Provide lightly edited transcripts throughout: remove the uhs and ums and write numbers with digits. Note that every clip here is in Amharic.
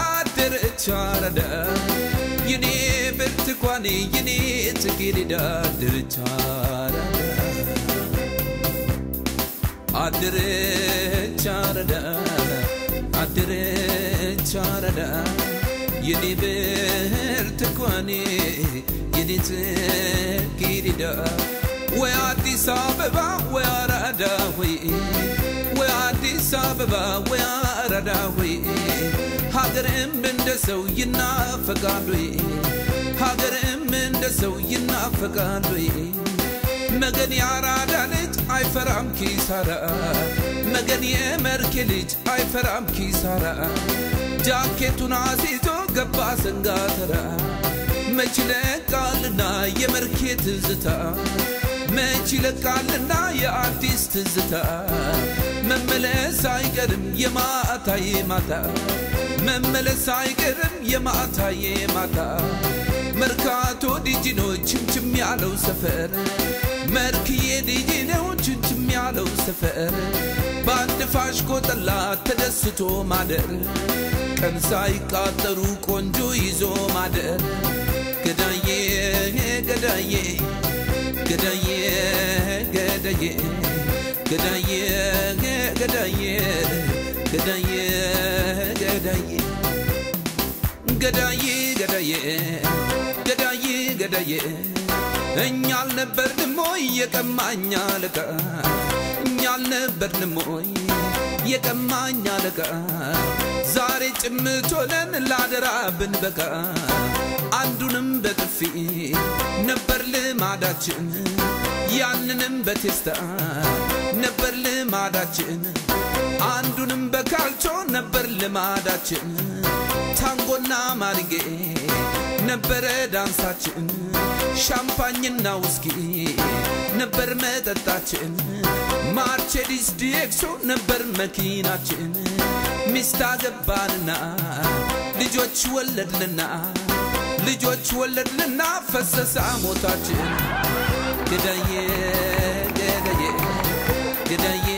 አደረቻረዳ የኔ ብርቱካኔ የኔ ጽጌረዳ አደረቻረዳ የኔ ብርቱካኔ የኔ ጽጌረዳ ወይ አዲስ አበባ ወይ አራዳ ወይ አዲስ አበባ ወይ አራዳ ወይ ሀገርም እንደሰው ይናፈቃል ወይ ሀገርም እንደሰው ይናፈቃል ወይ መገን ያራዳ ልጅ አይፈራም ኪሳራ መገን የመርኬ ልጅ አይፈራም ኪሳራ ጃኬቱን አሲዞ ገባ ሰንጋተራ መች ለቃልና የመርኬ ትዝታ መች ለቃልና የአዲስ ትዝታ መመለስ አይቀርም የማታ መመለስ አይቀርም የማታ መርካቶ ዲጂኖ ችምችም ያለው ሰፈር መርክዬ ዲጂኖ ችምችም ያለው ሰፈር ባንድ ፋሽኮ ጠላ ተደስቶ ማደር ቀን ሳይቃጠሩ ቆንጆ ይዞ ማደር ገዳዬ ገዳዬ ገዳዬ ገዳዬ ገዳዬ ገዳዬ ገዳዬ ገዳዬ ገዳዬ ገዳዬ ገዳዬ ገዳዬ እኛ አልነበርንም ወይ የቀማኛ ለቃ እኛ አልነበርንም ወይ የቀማኛ ለቃ ዛሬ ጭምት ሆነን ላደራ ብንበቃ አንዱንም በጥፊ ነበር ልማዳችን ያንንም በቴስታ ነበር ልማዳችን አንዱንም በካልቾ ነበር ልማዳችን ታንጎና ማሪጌ ነበር ዳንሳችን ሻምፓኝና ውስኪ ነበር መጠጣችን ማርቼዲስ ዲኤክሶ ነበር መኪናችን ሚስት አገባንና ልጆች ወለድንና ፈሰሰ ሞታችን ገዳዬ ገዳዬ ገዳዬ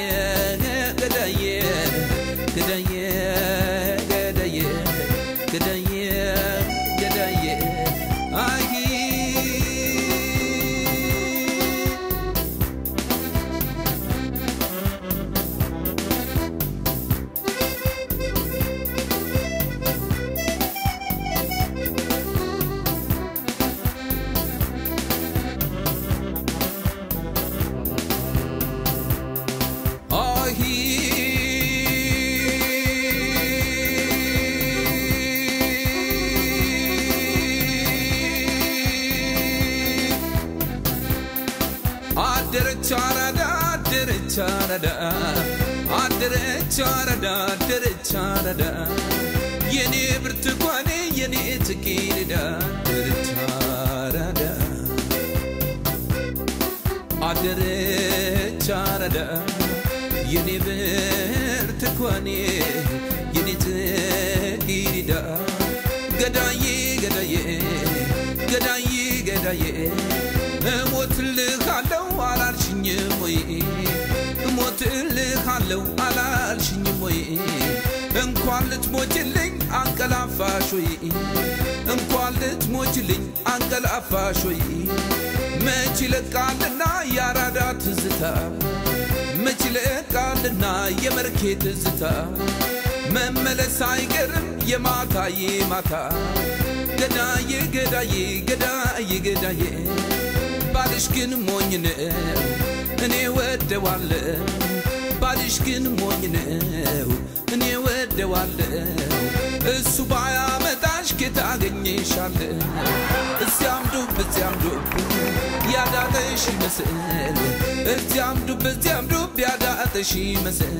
ገዳዬ ገዳዬ ገዳዬ ገዳዬ ገዳዬ አይ አደረቻረዳ የኔ ብርቱካኔ የኔ ጽጌረዳ አደረቻረዳ የኔ ብርቱካኔ የኔ ጽጌረዳ ገዳዬ ገዳዬ ገዳዬ ገዳዬ እሞትልሃለሁ አላልሽኝም ወይ እሞትልሃለሁ አላልሽኝም ወይ እንኳን ልትሞችልኝ አንቀላፋሽ ወይ እንኳን ልትሞችልኝ አንቀላፋሽ ወይ መች ለቃልና ያራዳ ትዝታ መች ለቃልና የመርኬ ትዝታ መመለስ አይቀርም የማታ ገዳዬ ገዳዬ ገዳዬ ገዳዬ ባልሽ ግን ሞኝ ነው እኔ ወደዋለሁ ባልሽ ግን ሞኝ ነው እኔ ወደዋለሁ እሱ ባያመጣሽ ከታገኘሻለሁ እዚያም ዱብ ያዳጠሽ ይመስል እዚያም ዱብ ያዳጠሽ ይመስል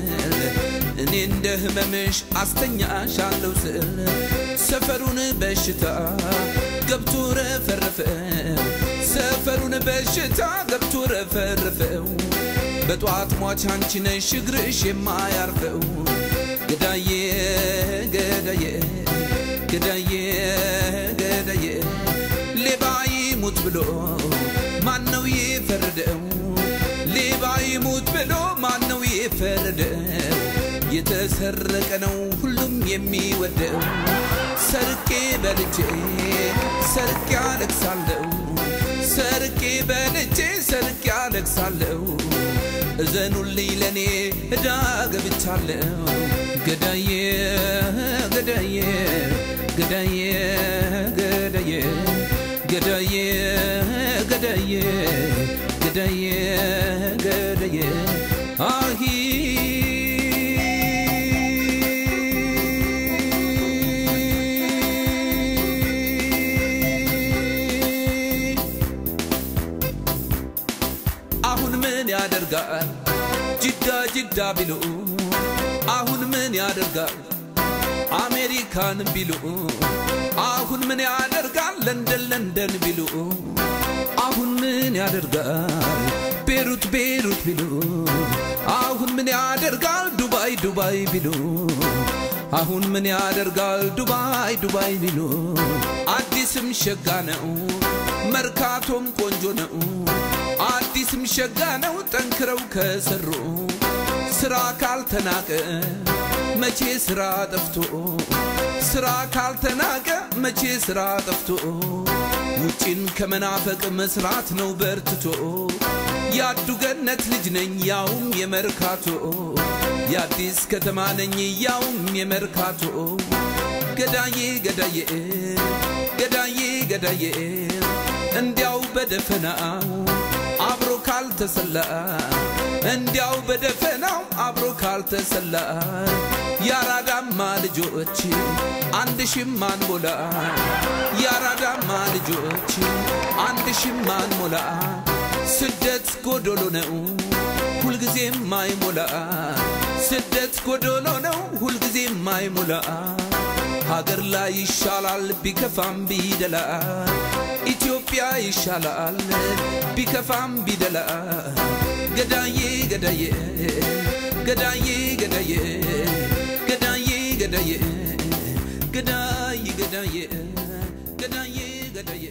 እኔ እንደ ህመምሽ አስተኛሻለሁ ስል ሰፈሩን በሽታ ገብቶ ረፈረፈው ሰፈሩን በሽታ ገብቶ ረፈረፈው በጧት ሟች አንቺ ነሽ እግርሽ የማያርፈው ገዳዬ ገዳዬ ገዳዬ ገዳዬ ሌባ ይሙት ብሎ ማነው የፈረደው ሌባ ይሙት ብሎ ማነው የፈረደው የተሰረቀ ነው ሁሉም የሚወደው ሰርቄ በልቼ ሰርቄ አለቅሳለሁ ሰርቄ በልቼ ሰርቄ አለቅሳለሁ እዘኑልኝ ለኔ እዳ ገብቻለሁ ገዳዬ ገዳዬ ገዳዬ ገዳዬ ገዳዬ ገዳዬ ገዳዬ ገዳዬ አሂ አሁን ምን ያደርጋል ጅዳ ቢሉ አሁን ምን ያደርጋል አሜሪካን ቢሉ አሁን ምን ያደርጋል ለንደን ቢሉ አሁን ምን ያደርጋል ቤሩት ቢሉ አሁን ምን ያደርጋል ዱባይ ቢሉ አሁን ምን ያደርጋል ዱባይ ቢሉ አዲስም ሸጋ ነው መርካቶም ቆንጆ ነው አዲስም ሸጋ ነው ጠንክረው ከሰሩ ስራ ካልተናቀ መቼ ስራ ጠፍቶ ስራ ካልተናቀ መቼ ስራ ጠፍቶ ውጪን ከመናፈቅ መስራት ነው በርትቶ ያዱ ገነት ልጅ ነኝ ያውም የመርካቶ ያዲስ ከተማ ነኝ ያውም የመርካቶ ገዳዬ ገዳዬ ገዳዬ ገዳዬ እንዲያው በደፈናው አብሮ ካልተሰላ እንዲያው በደፈናው አብሮ ካልተሰላ ያራዳማ ልጆች አንድ ሽማን ሞላ ያራዳማ ልጆች አንድ ሽማን ሞላ ስደት ጎዶሎ ነው ሁልጊዜ ማይሞላ ስደት ጎዶሎ ነው ሁልጊዜ ማይሞላ ሀገር ላይ ይሻላል ቢከፋም ቢደላ ኢትዮጵያ ይሻላል ቢከፋም ቢደላ ገዳዬ ገዳዬ ገዳዬ ገዳዬ ገዳዬ ገዳዬ ገዳዬ ገዳዬ ገዳዬ ገዳዬ